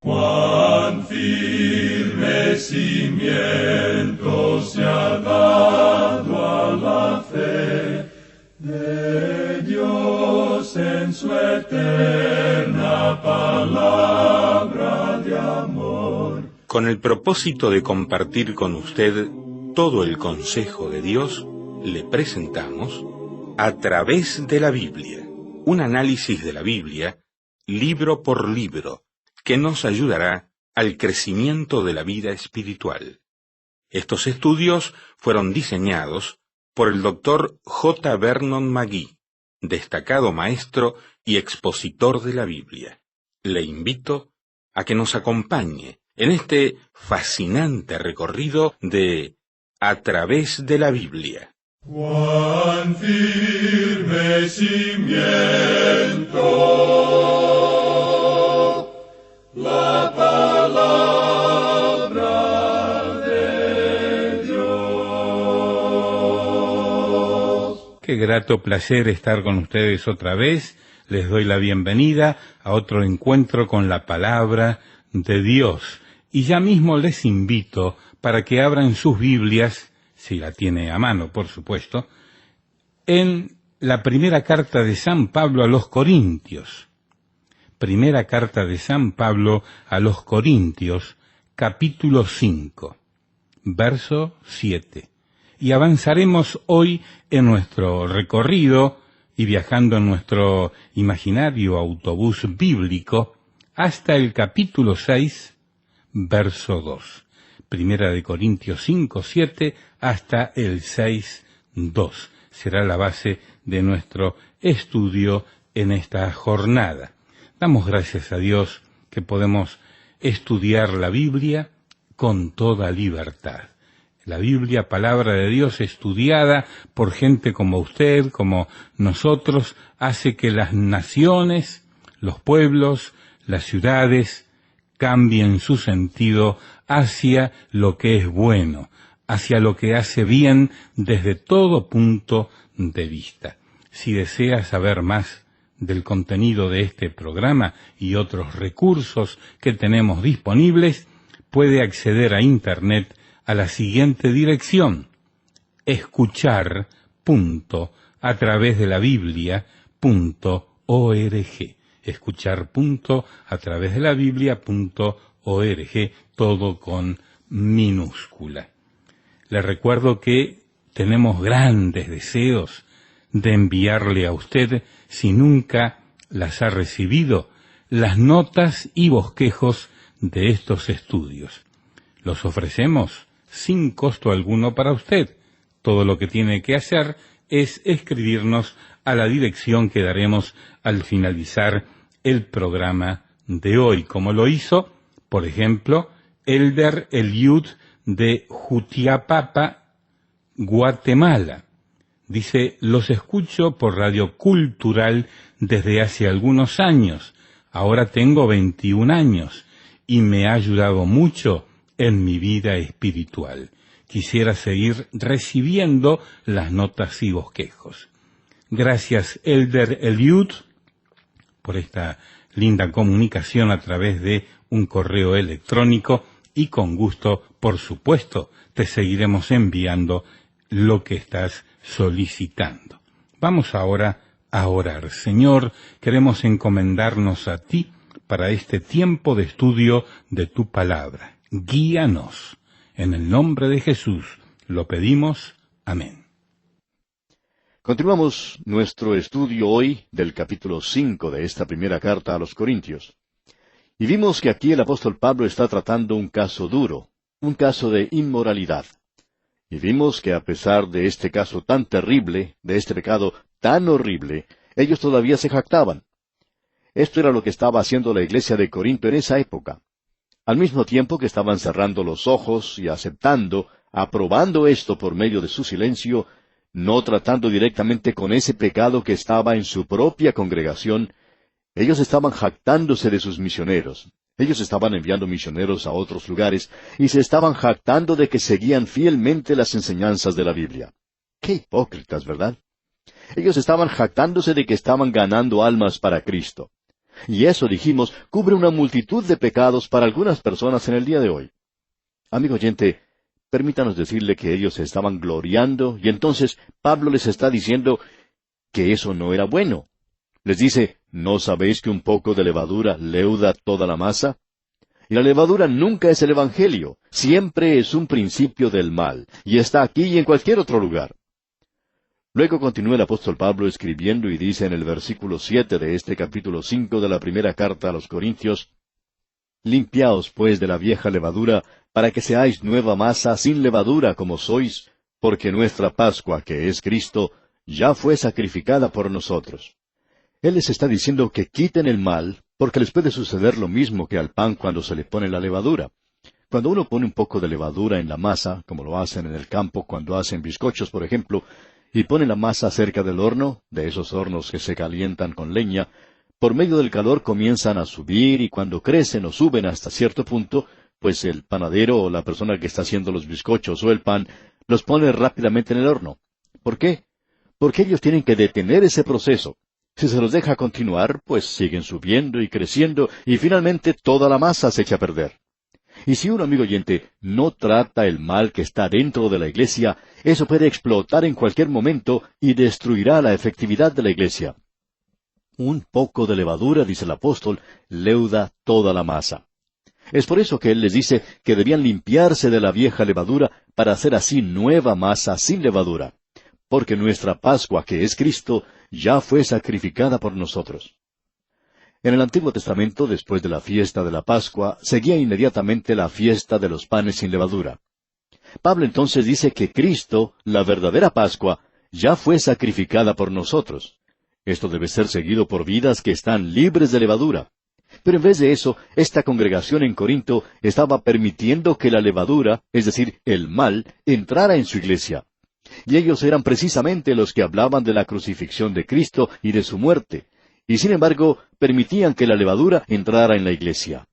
Cuán firme cimiento se ha dado a la fe de Dios en su eterna palabra de amor. Con el propósito de compartir con usted todo el consejo de Dios, le presentamos A través de la Biblia, un análisis de la Biblia, libro por libro, que nos ayudará al crecimiento de la vida espiritual. Estos estudios fueron diseñados por el Dr. J. Vernon McGee, destacado maestro y expositor de la Biblia. Le invito a que nos acompañe en este fascinante recorrido de A través de la Biblia. Cuán firme cimiento la palabra de Dios. Qué grato placer estar con ustedes otra vez. Les doy la bienvenida a otro encuentro con la palabra de Dios. Y ya mismo les invito para que abran sus Biblias, si la tiene a mano, por supuesto, en la primera carta de San Pablo a los Corintios. Primera carta de San Pablo a los Corintios, capítulo 5, verso 7. Y avanzaremos hoy en nuestro recorrido y viajando en nuestro imaginario autobús bíblico hasta el capítulo 6, verso 2. Primera de Corintios 5, 7 hasta el 6, 2. Será la base de nuestro estudio en esta jornada. Damos gracias a Dios que podemos estudiar la Biblia con toda libertad. La Biblia, palabra de Dios estudiada por gente como usted, como nosotros, hace que las naciones, los pueblos, las ciudades cambien su sentido hacia lo que es bueno, hacia lo que hace bien desde todo punto de vista. Si desea saber más del contenido de este programa y otros recursos que tenemos disponibles, puede acceder a Internet a la siguiente dirección: escuchar.atravesdelabiblia.org. escuchar.atravesdelabiblia.org, todo con minúscula. Le recuerdo que tenemos grandes deseos de enviarle a usted, si nunca las ha recibido, las notas y bosquejos de estos estudios. Los ofrecemos sin costo alguno para usted. Todo lo que tiene que hacer es escribirnos a la dirección que daremos al finalizar el programa de hoy, como lo hizo, por ejemplo, Elder Eliud de Jutiapapa, Guatemala. Dice: los escucho por Radio Cultural desde hace algunos años. Ahora tengo 21 años y me ha ayudado mucho en mi vida espiritual. Quisiera seguir recibiendo las notas y bosquejos. Gracias, Elder Eliud, por esta linda comunicación a través de un correo electrónico, y con gusto, por supuesto, te seguiremos enviando lo que estás solicitando. Vamos ahora a orar. Señor, queremos encomendarnos a ti para este tiempo de estudio de tu palabra. Guíanos. En el nombre de Jesús lo pedimos. Amén. Continuamos nuestro estudio hoy del capítulo 5 de esta primera carta a los Corintios. Y vimos que aquí el apóstol Pablo está tratando un caso duro, un caso de inmoralidad. Y vimos que a pesar de este caso tan terrible, de este pecado tan horrible, ellos todavía se jactaban. Esto era lo que estaba haciendo la iglesia de Corinto en esa época. Al mismo tiempo que estaban cerrando los ojos y aceptando, aprobando esto por medio de su silencio, no tratando directamente con ese pecado que estaba en su propia congregación, ellos estaban jactándose de sus misioneros. Ellos estaban enviando misioneros a otros lugares y se estaban jactando de que seguían fielmente las enseñanzas de la Biblia. ¡Qué hipócritas!, ¿verdad? Ellos estaban jactándose de que estaban ganando almas para Cristo. Y eso, dijimos, cubre una multitud de pecados para algunas personas en el día de hoy. Amigo oyente, permítanos decirle que ellos se estaban gloriando, y entonces Pablo les está diciendo que eso no era bueno. Les dice, ¿no sabéis que un poco de levadura leuda toda la masa? Y la levadura nunca es el Evangelio, siempre es un principio del mal, y está aquí y en cualquier otro lugar. Luego continúa el apóstol Pablo escribiendo y dice en el versículo 7 de este capítulo 5 de la primera carta a los Corintios, Limpiaos pues de la vieja levadura, para que seáis nueva masa sin levadura como sois, porque nuestra Pascua, que es Cristo, ya fue sacrificada por nosotros. Él les está diciendo que quiten el mal, porque les puede suceder lo mismo que al pan cuando se le pone la levadura. Cuando uno pone un poco de levadura en la masa, como lo hacen en el campo cuando hacen bizcochos, por ejemplo, y ponen la masa cerca del horno, de esos hornos que se calientan con leña, por medio del calor comienzan a subir y cuando crecen o suben hasta cierto punto, pues el panadero o la persona que está haciendo los bizcochos o el pan los pone rápidamente en el horno. ¿Por qué? Porque ellos tienen que detener ese proceso. Si se los deja continuar, pues siguen subiendo y creciendo y finalmente toda la masa se echa a perder. Y si un amigo oyente no trata el mal que está dentro de la iglesia, eso puede explotar en cualquier momento y destruirá la efectividad de la iglesia. Un poco de levadura, dice el apóstol, leuda toda la masa. Es por eso que él les dice que debían limpiarse de la vieja levadura para hacer así nueva masa sin levadura, porque nuestra Pascua, que es Cristo, ya fue sacrificada por nosotros. En el Antiguo Testamento, después de la fiesta de la Pascua, seguía inmediatamente la fiesta de los panes sin levadura. Pablo entonces dice que Cristo, la verdadera Pascua, ya fue sacrificada por nosotros. Esto debe ser seguido por vidas que están libres de levadura. Pero en vez de eso, esta congregación en Corinto estaba permitiendo que la levadura, es decir, el mal, entrara en su iglesia. Y ellos eran precisamente los que hablaban de la crucifixión de Cristo y de su muerte. Y sin embargo, permitían que la levadura entrara en la iglesia.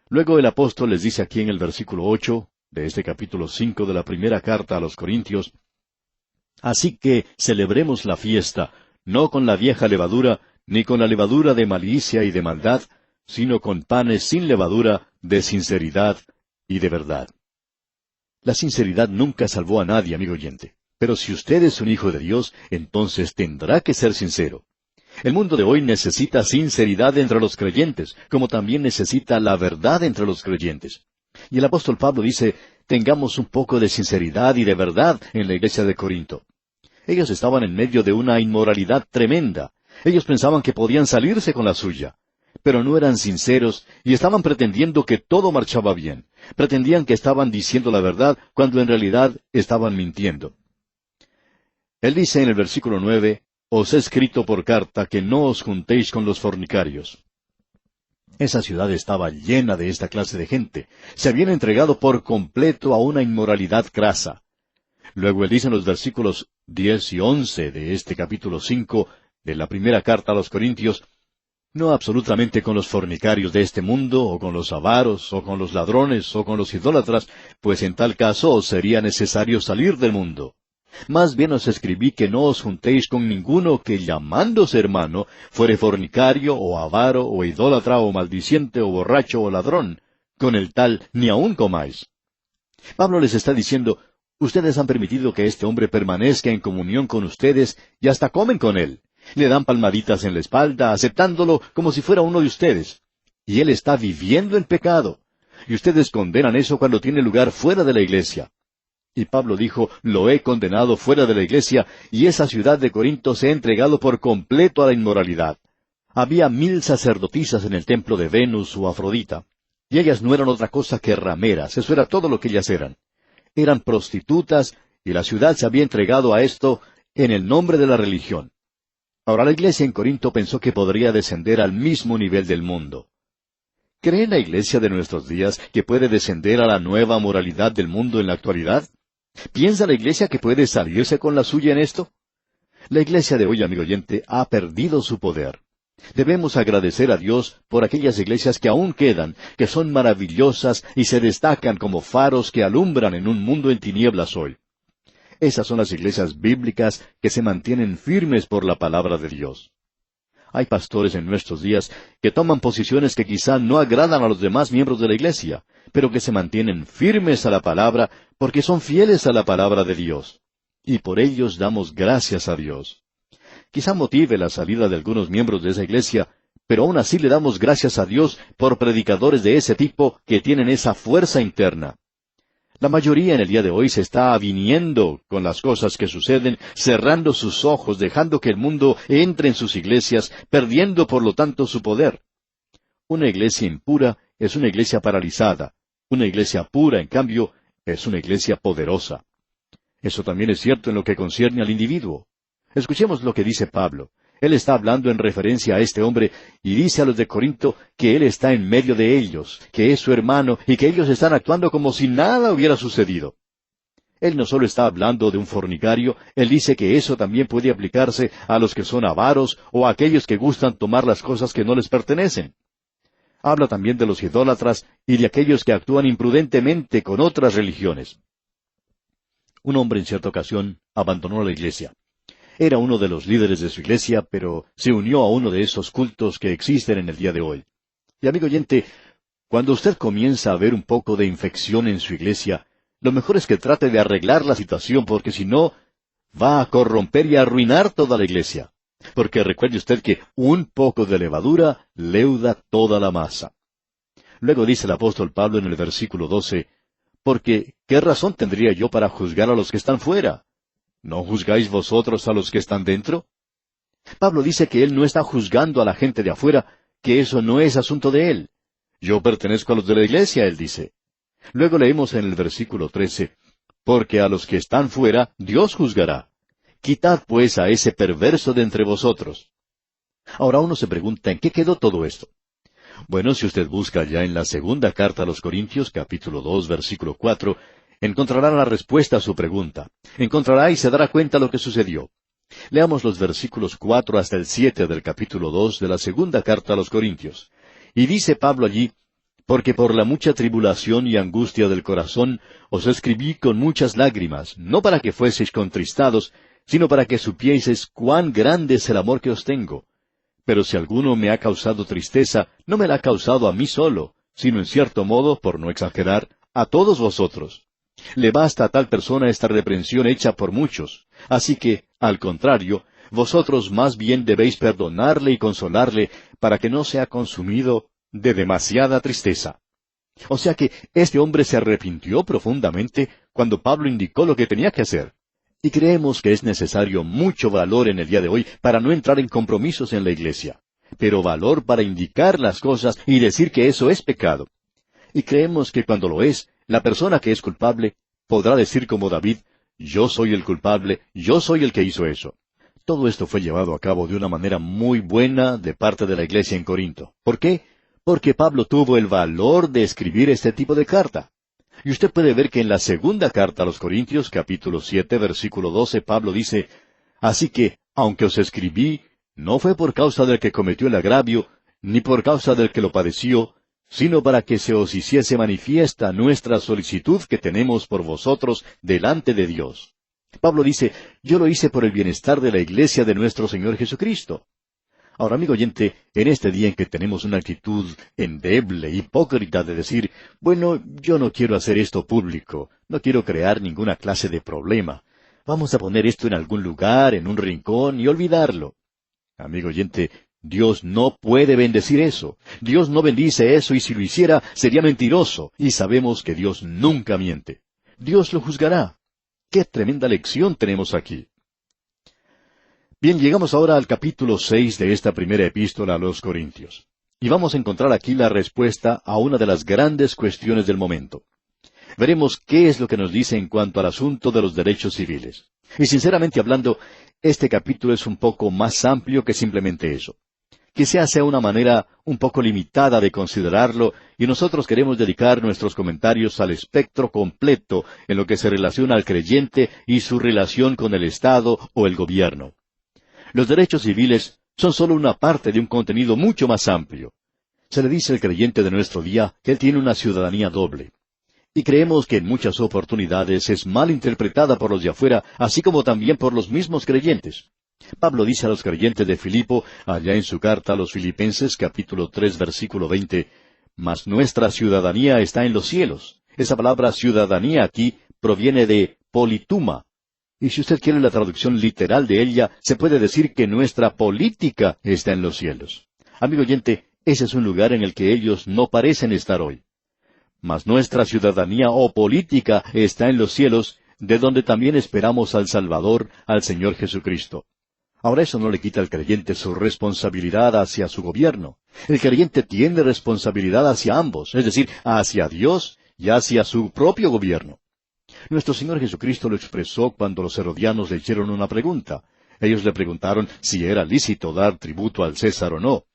Luego el apóstol les dice aquí en el versículo 8 de este capítulo 5 de la primera carta a los Corintios, Así que celebremos la fiesta, no con la vieja levadura, ni con la levadura de malicia y de maldad, sino con panes sin levadura, de sinceridad y de verdad. La sinceridad nunca salvó a nadie, amigo oyente. Pero si usted es un hijo de Dios, entonces tendrá que ser sincero. El mundo de hoy necesita sinceridad entre los creyentes, como también necesita la verdad entre los creyentes. Y el apóstol Pablo dice, tengamos un poco de sinceridad y de verdad en la iglesia de Corinto. Ellos estaban en medio de una inmoralidad tremenda. Ellos pensaban que podían salirse con la suya. Pero no eran sinceros y estaban pretendiendo que todo marchaba bien. Pretendían que estaban diciendo la verdad cuando en realidad estaban mintiendo. Él dice en el versículo 9, Os he escrito por carta que no os juntéis con los fornicarios. Esa ciudad estaba llena de esta clase de gente. Se habían entregado por completo a una inmoralidad crasa. Luego él dice en los versículos 10 y 11 de este capítulo 5 de la primera carta a los Corintios, no absolutamente con los fornicarios de este mundo, o con los avaros, o con los ladrones, o con los idólatras, pues en tal caso os sería necesario salir del mundo. Más bien os escribí que no os juntéis con ninguno que, llamándose hermano, fuere fornicario, o avaro, o idólatra, o maldiciente, o borracho, o ladrón. Con el tal ni aun comáis. Pablo les está diciendo, ustedes han permitido que este hombre permanezca en comunión con ustedes, y hasta comen con él. Le dan palmaditas en la espalda, aceptándolo como si fuera uno de ustedes. Y él está viviendo en pecado. Y ustedes condenan eso cuando tiene lugar fuera de la iglesia. Y Pablo dijo, lo he condenado fuera de la iglesia, y esa ciudad de Corinto se ha entregado por completo a la inmoralidad. Había 1000 sacerdotisas en el templo de Venus o Afrodita. Y ellas no eran otra cosa que rameras, eso era todo lo que ellas eran. Eran prostitutas, y la ciudad se había entregado a esto en el nombre de la religión. Ahora la iglesia en Corinto pensó que podría descender al mismo nivel del mundo. ¿Cree la iglesia de nuestros días que puede descender a la nueva moralidad del mundo en la actualidad? ¿Piensa la iglesia que puede salirse con la suya en esto? La iglesia de hoy, amigo oyente, ha perdido su poder. Debemos agradecer a Dios por aquellas iglesias que aún quedan, que son maravillosas y se destacan como faros que alumbran en un mundo en tinieblas hoy. Esas son las iglesias bíblicas que se mantienen firmes por la palabra de Dios. Hay pastores en nuestros días que toman posiciones que quizá no agradan a los demás miembros de la iglesia, pero que se mantienen firmes a la palabra porque son fieles a la palabra de Dios. Y por ellos damos gracias a Dios. Quizá motive la salida de algunos miembros de esa iglesia, pero aún así le damos gracias a Dios por predicadores de ese tipo que tienen esa fuerza interna. La mayoría en el día de hoy se está aviniendo con las cosas que suceden, cerrando sus ojos, dejando que el mundo entre en sus iglesias, perdiendo por lo tanto su poder. Una iglesia impura es una iglesia paralizada. Una iglesia pura, en cambio, es una iglesia poderosa. Eso también es cierto en lo que concierne al individuo. Escuchemos lo que dice Pablo. Él está hablando en referencia a este hombre y dice a los de Corinto que él está en medio de ellos, que es su hermano y que ellos están actuando como si nada hubiera sucedido. Él no solo está hablando de un fornicario, él dice que eso también puede aplicarse a los que son avaros o a aquellos que gustan tomar las cosas que no les pertenecen. Habla también de los idólatras y de aquellos que actúan imprudentemente con otras religiones. Un hombre en cierta ocasión abandonó la iglesia. Era uno de los líderes de su iglesia, pero se unió a uno de esos cultos que existen en el día de hoy. Y amigo oyente, cuando usted comienza a ver un poco de infección en su iglesia, lo mejor es que trate de arreglar la situación, porque si no, va a corromper y a arruinar toda la iglesia. Porque recuerde usted que un poco de levadura leuda toda la masa. Luego dice el apóstol Pablo en el versículo 12, porque ¿qué razón tendría yo para juzgar a los que están fuera? ¿No juzgáis vosotros a los que están dentro? Pablo dice que él no está juzgando a la gente de afuera, que eso no es asunto de él. Yo pertenezco a los de la iglesia, él dice. Luego leemos en el versículo 13, porque a los que están fuera Dios juzgará. Quitad pues a ese perverso de entre vosotros. Ahora uno se pregunta, ¿en qué quedó todo esto? Bueno, si usted busca ya en la segunda carta a los Corintios, capítulo 2, versículo 4, encontrará la respuesta a su pregunta. Encontrará y se dará cuenta lo que sucedió. Leamos los versículos 4 hasta el 7 del capítulo 2 de la segunda carta a los Corintios. Y dice Pablo allí, porque por la mucha tribulación y angustia del corazón os escribí con muchas lágrimas, no para que fueseis contristados, sino para que supieseis cuán grande es el amor que os tengo. Pero si alguno me ha causado tristeza, no me la ha causado a mí solo, sino en cierto modo, por no exagerar, a todos vosotros. Le basta a tal persona esta reprensión hecha por muchos. Así que, al contrario, vosotros más bien debéis perdonarle y consolarle, para que no sea consumido de demasiada tristeza. O sea que este hombre se arrepintió profundamente cuando Pablo indicó lo que tenía que hacer. Y creemos que es necesario mucho valor en el día de hoy para no entrar en compromisos en la iglesia, pero valor para indicar las cosas y decir que eso es pecado. Y creemos que cuando lo es, la persona que es culpable podrá decir como David, yo soy el culpable, yo soy el que hizo eso. Todo esto fue llevado a cabo de una manera muy buena de parte de la iglesia en Corinto. ¿Por qué? Porque Pablo tuvo el valor de escribir este tipo de carta. Y usted puede ver que en la segunda carta a los Corintios, capítulo 7, versículo 12, Pablo dice, así que, aunque os escribí, no fue por causa del que cometió el agravio, ni por causa del que lo padeció, sino para que se os hiciese manifiesta nuestra solicitud que tenemos por vosotros delante de Dios. Pablo dice, yo lo hice por el bienestar de la iglesia de nuestro Señor Jesucristo. Ahora, amigo oyente, en este día en que tenemos una actitud endeble, hipócrita de decir, bueno, yo no quiero hacer esto público, no quiero crear ninguna clase de problema. Vamos a poner esto en algún lugar, en un rincón, y olvidarlo. Amigo oyente, Dios no puede bendecir eso. Dios no bendice eso, y si lo hiciera, sería mentiroso, y sabemos que Dios nunca miente. Dios lo juzgará. ¡Qué tremenda lección tenemos aquí! Bien, llegamos ahora al capítulo 6 de esta primera epístola a los Corintios. Y vamos a encontrar aquí la respuesta a una de las grandes cuestiones del momento. Veremos qué es lo que nos dice en cuanto al asunto de los derechos civiles. Y sinceramente hablando, este capítulo es un poco más amplio que simplemente eso. Quizás sea una manera un poco limitada de considerarlo, y nosotros queremos dedicar nuestros comentarios al espectro completo en lo que se relaciona al creyente y su relación con el Estado o el gobierno. Los derechos civiles son solo una parte de un contenido mucho más amplio. Se le dice al creyente de nuestro día que él tiene una ciudadanía doble. Y creemos que en muchas oportunidades es mal interpretada por los de afuera, así como también por los mismos creyentes. Pablo dice a los creyentes de Filipo, allá en su carta a los Filipenses, capítulo 3, versículo 20, «Mas nuestra ciudadanía está en los cielos». Esa palabra ciudadanía aquí proviene de polituma. Y si usted quiere la traducción literal de ella, se puede decir que nuestra política está en los cielos. Amigo oyente, ese es un lugar en el que ellos no parecen estar hoy. Mas nuestra ciudadanía o política está en los cielos, de donde también esperamos al Salvador, al Señor Jesucristo. Ahora eso no le quita al creyente su responsabilidad hacia su gobierno. El creyente tiene responsabilidad hacia ambos, es decir, hacia Dios y hacia su propio gobierno. Nuestro Señor Jesucristo lo expresó cuando los herodianos le hicieron una pregunta. Ellos le preguntaron si era lícito dar tributo al César o no.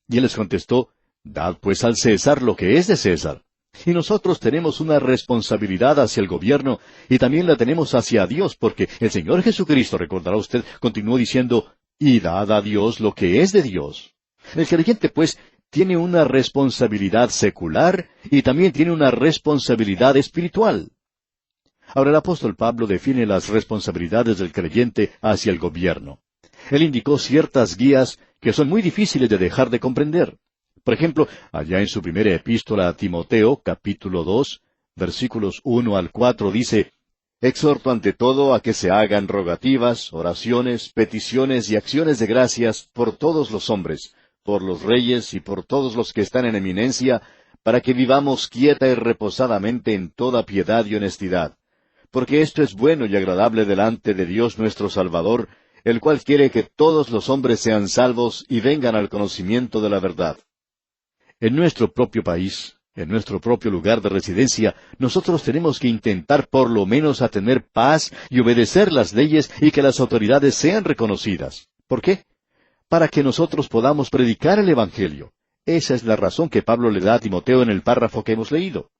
Y Él les contestó, «Dad pues al César lo que es de César». Y nosotros tenemos una responsabilidad hacia el gobierno y también la tenemos hacia Dios, porque el Señor Jesucristo, recordará usted, continuó diciendo, «Y dad a Dios lo que es de Dios». El creyente, pues, tiene una responsabilidad secular y también tiene una responsabilidad espiritual. Ahora el apóstol Pablo define las responsabilidades del creyente hacia el gobierno. Él indicó ciertas guías que son muy difíciles de dejar de comprender. Por ejemplo, allá en su primera epístola a Timoteo, capítulo 2, versículos 1 al 4, dice, «Exhorto ante todo a que se hagan rogativas, oraciones, peticiones y acciones de gracias por todos los hombres, por los reyes y por todos los que están en eminencia, para que vivamos quieta y reposadamente en toda piedad y honestidad. Porque esto es bueno y agradable delante de Dios nuestro Salvador, el cual quiere que todos los hombres sean salvos y vengan al conocimiento de la verdad». En nuestro propio país, en nuestro propio lugar de residencia, nosotros tenemos que intentar por lo menos a tener paz y obedecer las leyes y que las autoridades sean reconocidas. ¿Por qué? Para que nosotros podamos predicar el Evangelio. Esa es la razón que Pablo le da a Timoteo en el párrafo que hemos leído.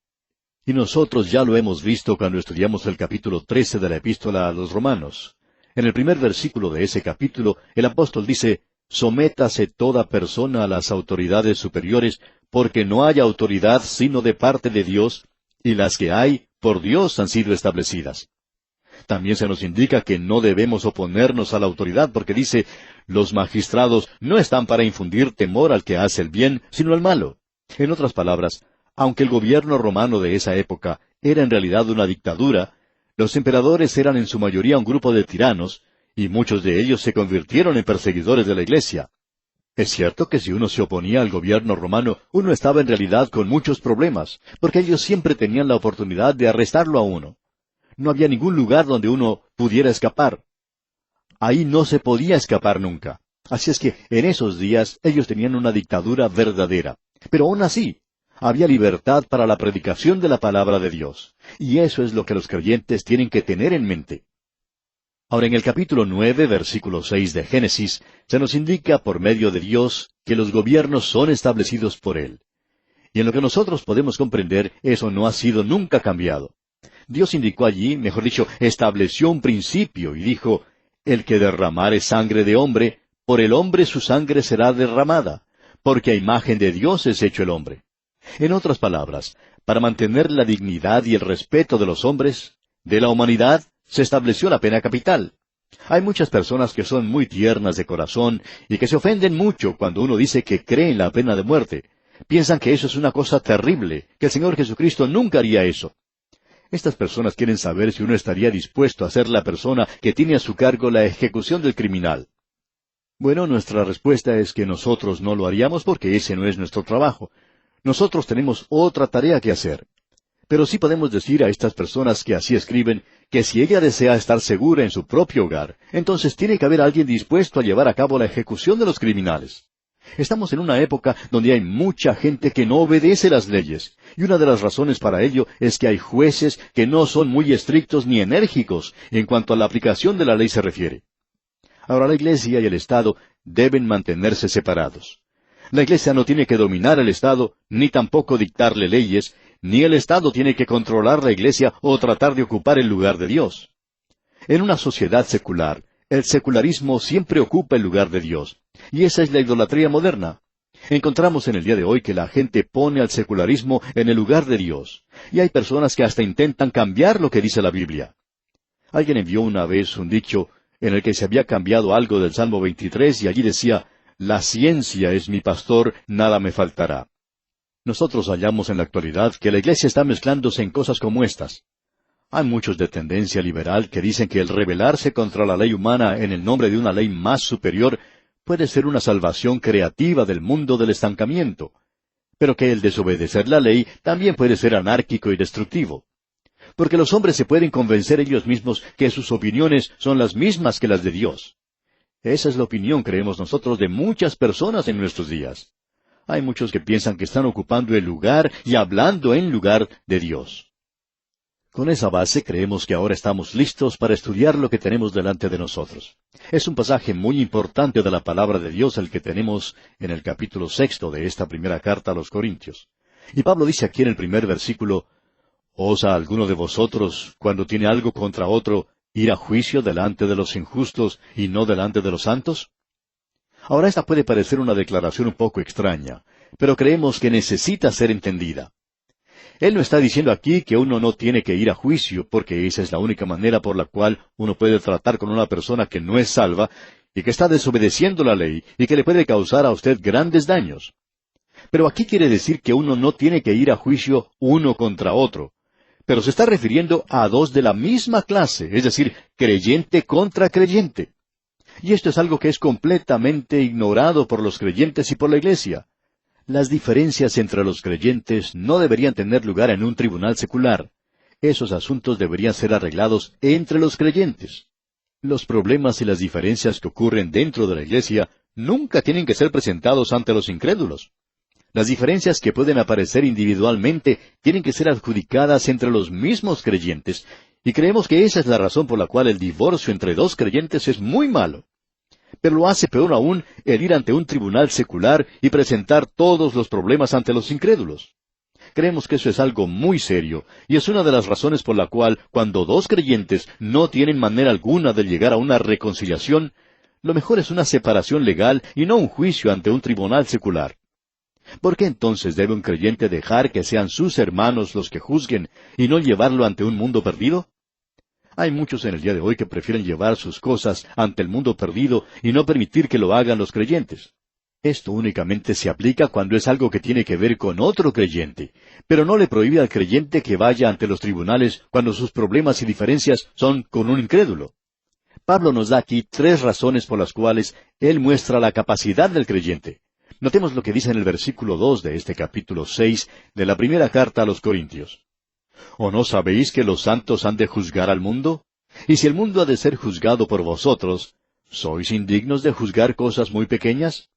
Y nosotros ya lo hemos visto cuando estudiamos el capítulo 13 de la Epístola a los Romanos. En el primer versículo de ese capítulo, el apóstol dice, «Sométase toda persona a las autoridades superiores, porque no hay autoridad sino de parte de Dios, y las que hay, por Dios han sido establecidas». También se nos indica que no debemos oponernos a la autoridad, porque dice, «Los magistrados no están para infundir temor al que hace el bien, sino al malo». En otras palabras, aunque el gobierno romano de esa época era en realidad una dictadura, los emperadores eran en su mayoría un grupo de tiranos, y muchos de ellos se convirtieron en perseguidores de la Iglesia. Es cierto que si uno se oponía al gobierno romano, uno estaba en realidad con muchos problemas, porque ellos siempre tenían la oportunidad de arrestarlo a uno. No había ningún lugar donde uno pudiera escapar. Ahí no se podía escapar nunca. Así es que en esos días ellos tenían una dictadura verdadera. Pero aún así, había libertad para la predicación de la palabra de Dios. Y eso es lo que los creyentes tienen que tener en mente. Ahora, en el capítulo 9, versículo 6 de Génesis, se nos indica por medio de Dios que los gobiernos son establecidos por Él. Y en lo que nosotros podemos comprender, eso no ha sido nunca cambiado. Dios indicó allí, mejor dicho, estableció un principio y dijo, «El que derramare sangre de hombre, por el hombre su sangre será derramada, porque a imagen de Dios es hecho el hombre». En otras palabras, para mantener la dignidad y el respeto de los hombres, de la humanidad, se estableció la pena capital. Hay muchas personas que son muy tiernas de corazón y que se ofenden mucho cuando uno dice que cree en la pena de muerte. Piensan que eso es una cosa terrible, que el Señor Jesucristo nunca haría eso. Estas personas quieren saber si uno estaría dispuesto a ser la persona que tiene a su cargo la ejecución del criminal. Bueno, nuestra respuesta es que nosotros no lo haríamos porque ese no es nuestro trabajo. Nosotros tenemos otra tarea que hacer. Pero sí podemos decir a estas personas que así escriben que si ella desea estar segura en su propio hogar, entonces tiene que haber alguien dispuesto a llevar a cabo la ejecución de los criminales. Estamos en una época donde hay mucha gente que no obedece las leyes, y una de las razones para ello es que hay jueces que no son muy estrictos ni enérgicos en cuanto a la aplicación de la ley se refiere. Ahora la Iglesia y el Estado deben mantenerse separados. La Iglesia no tiene que dominar el Estado, ni tampoco dictarle leyes, ni el Estado tiene que controlar la Iglesia o tratar de ocupar el lugar de Dios. En una sociedad secular, el secularismo siempre ocupa el lugar de Dios, y esa es la idolatría moderna. Encontramos en el día de hoy que la gente pone al secularismo en el lugar de Dios, y hay personas que hasta intentan cambiar lo que dice la Biblia. Alguien envió una vez un dicho, en el que se había cambiado algo del Salmo 23 y allí decía, «La ciencia es mi pastor, nada me faltará». Nosotros hallamos en la actualidad que la Iglesia está mezclándose en cosas como estas. Hay muchos de tendencia liberal que dicen que el rebelarse contra la ley humana en el nombre de una ley más superior puede ser una salvación creativa del mundo del estancamiento, pero que el desobedecer la ley también puede ser anárquico y destructivo. Porque los hombres se pueden convencer ellos mismos que sus opiniones son las mismas que las de Dios. Esa es la opinión, creemos nosotros, de muchas personas en nuestros días. Hay muchos que piensan que están ocupando el lugar y hablando en lugar de Dios. Con esa base creemos que ahora estamos listos para estudiar lo que tenemos delante de nosotros. Es un pasaje muy importante de la palabra de Dios el que tenemos en el capítulo 6 de esta primera carta a los Corintios. Y Pablo dice aquí en el primer versículo, ¿osa alguno de vosotros, cuando tiene algo contra otro, ir a juicio delante de los injustos y no delante de los santos? Ahora esta puede parecer una declaración un poco extraña, pero creemos que necesita ser entendida. Él no está diciendo aquí que uno no tiene que ir a juicio, porque esa es la única manera por la cual uno puede tratar con una persona que no es salva y que está desobedeciendo la ley y que le puede causar a usted grandes daños. Pero aquí quiere decir que uno no tiene que ir a juicio uno contra otro, pero se está refiriendo a dos de la misma clase, es decir, creyente contra creyente. Y esto es algo que es completamente ignorado por los creyentes y por la Iglesia. Las diferencias entre los creyentes no deberían tener lugar en un tribunal secular. Esos asuntos deberían ser arreglados entre los creyentes. Los problemas y las diferencias que ocurren dentro de la Iglesia nunca tienen que ser presentados ante los incrédulos. Las diferencias que pueden aparecer individualmente tienen que ser adjudicadas entre los mismos creyentes, y creemos que esa es la razón por la cual el divorcio entre dos creyentes es muy malo. Pero lo hace peor aún el ir ante un tribunal secular y presentar todos los problemas ante los incrédulos. Creemos que eso es algo muy serio, y es una de las razones por la cual, cuando dos creyentes no tienen manera alguna de llegar a una reconciliación, lo mejor es una separación legal y no un juicio ante un tribunal secular. ¿Por qué entonces debe un creyente dejar que sean sus hermanos los que juzguen y no llevarlo ante un mundo perdido? Hay muchos en el día de hoy que prefieren llevar sus cosas ante el mundo perdido y no permitir que lo hagan los creyentes. Esto únicamente se aplica cuando es algo que tiene que ver con otro creyente, pero no le prohíbe al creyente que vaya ante los tribunales cuando sus problemas y diferencias son con un incrédulo. Pablo nos da aquí 3 razones por las cuales él muestra la capacidad del creyente. Notemos lo que dice en el versículo 2 de este capítulo 6 de la primera carta a los Corintios. ¿O no sabéis que los santos han de juzgar al mundo? Y si el mundo ha de ser juzgado por vosotros, ¿sois indignos de juzgar cosas muy pequeñas?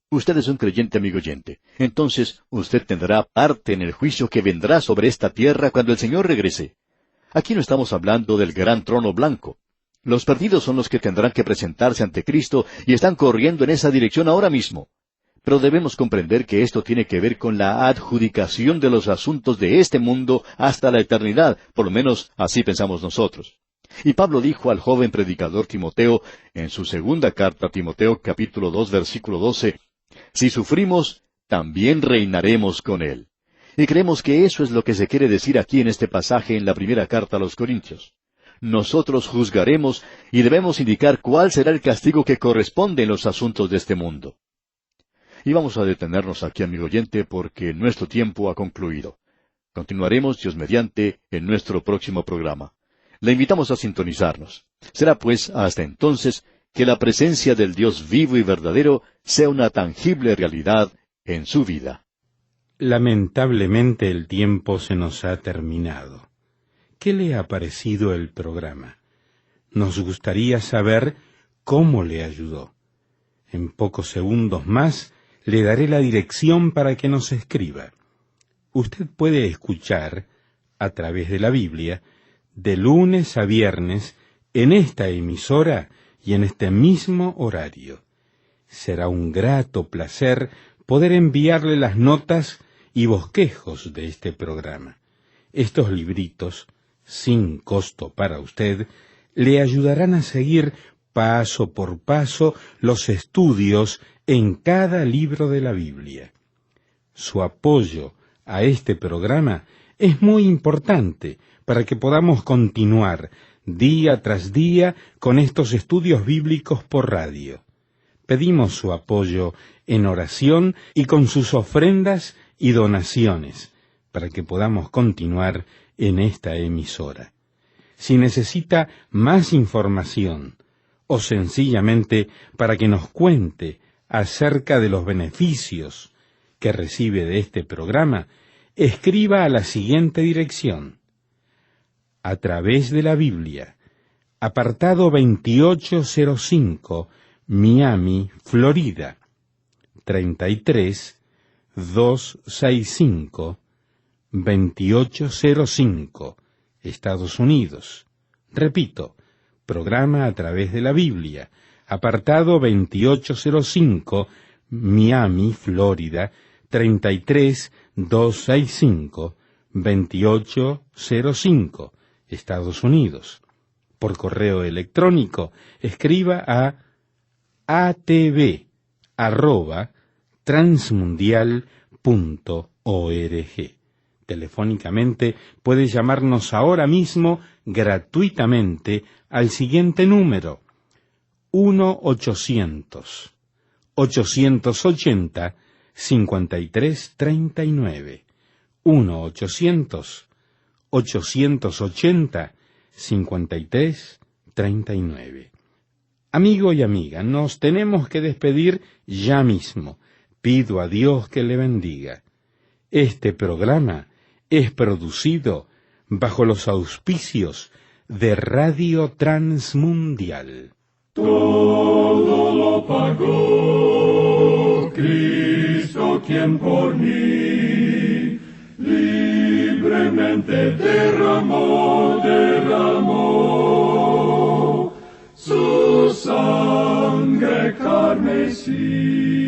Usted es un creyente, amigo oyente. Entonces usted tendrá parte en el juicio que vendrá sobre esta tierra cuando el Señor regrese. Aquí no estamos hablando del gran trono blanco. Los perdidos son los que tendrán que presentarse ante Cristo y están corriendo en esa dirección ahora mismo. Pero debemos comprender que esto tiene que ver con la adjudicación de los asuntos de este mundo hasta la eternidad, por lo menos así pensamos nosotros. Y Pablo dijo al joven predicador Timoteo, en su segunda carta a Timoteo, capítulo 2, versículo 12, «Si sufrimos, también reinaremos con él». Y creemos que eso es lo que se quiere decir aquí en este pasaje en la primera carta a los Corintios. Nosotros juzgaremos y debemos indicar cuál será el castigo que corresponde en los asuntos de este mundo. Y vamos a detenernos aquí, amigo oyente, porque nuestro tiempo ha concluido. Continuaremos, Dios mediante, en nuestro próximo programa. Le invitamos a sintonizarnos. Será pues hasta entonces que la presencia del Dios vivo y verdadero sea una tangible realidad en su vida. Lamentablemente el tiempo se nos ha terminado. ¿Qué le ha parecido el programa? Nos gustaría saber cómo le ayudó. En pocos segundos más le daré la dirección para que nos escriba. Usted puede escuchar, a través de la Biblia, de lunes a viernes, en esta emisora y en este mismo horario. Será un grato placer poder enviarle las notas y bosquejos de este programa. Estos libritos, sin costo para usted, le ayudarán a seguir paso por paso los estudios en cada libro de la Biblia. Su apoyo a este programa es muy importante para que podamos continuar día tras día con estos estudios bíblicos por radio. Pedimos su apoyo en oración y con sus ofrendas y donaciones para que podamos continuar en esta emisora. Si necesita más información o sencillamente para que nos cuente acerca de los beneficios que recibe de este programa, escriba a la siguiente dirección: A través de la Biblia, apartado 2805, Miami, Florida, 33265, 2805, Estados Unidos. Repito, programa A través de la Biblia, apartado 2805, Miami, Florida, 33265, 2805, Estados Unidos. Por correo electrónico, escriba a atv@transmundial.org. Telefónicamente puede llamarnos ahora mismo gratuitamente al siguiente número: 1-800-880-5339. 1-800-880-5339. Amigo y amiga, nos tenemos que despedir ya mismo. Pido a Dios que le bendiga. Este programa es producido bajo los auspicios de Radio Transmundial. Todo lo pagó Cristo, quien por mí libremente derramó su sangre carmesí.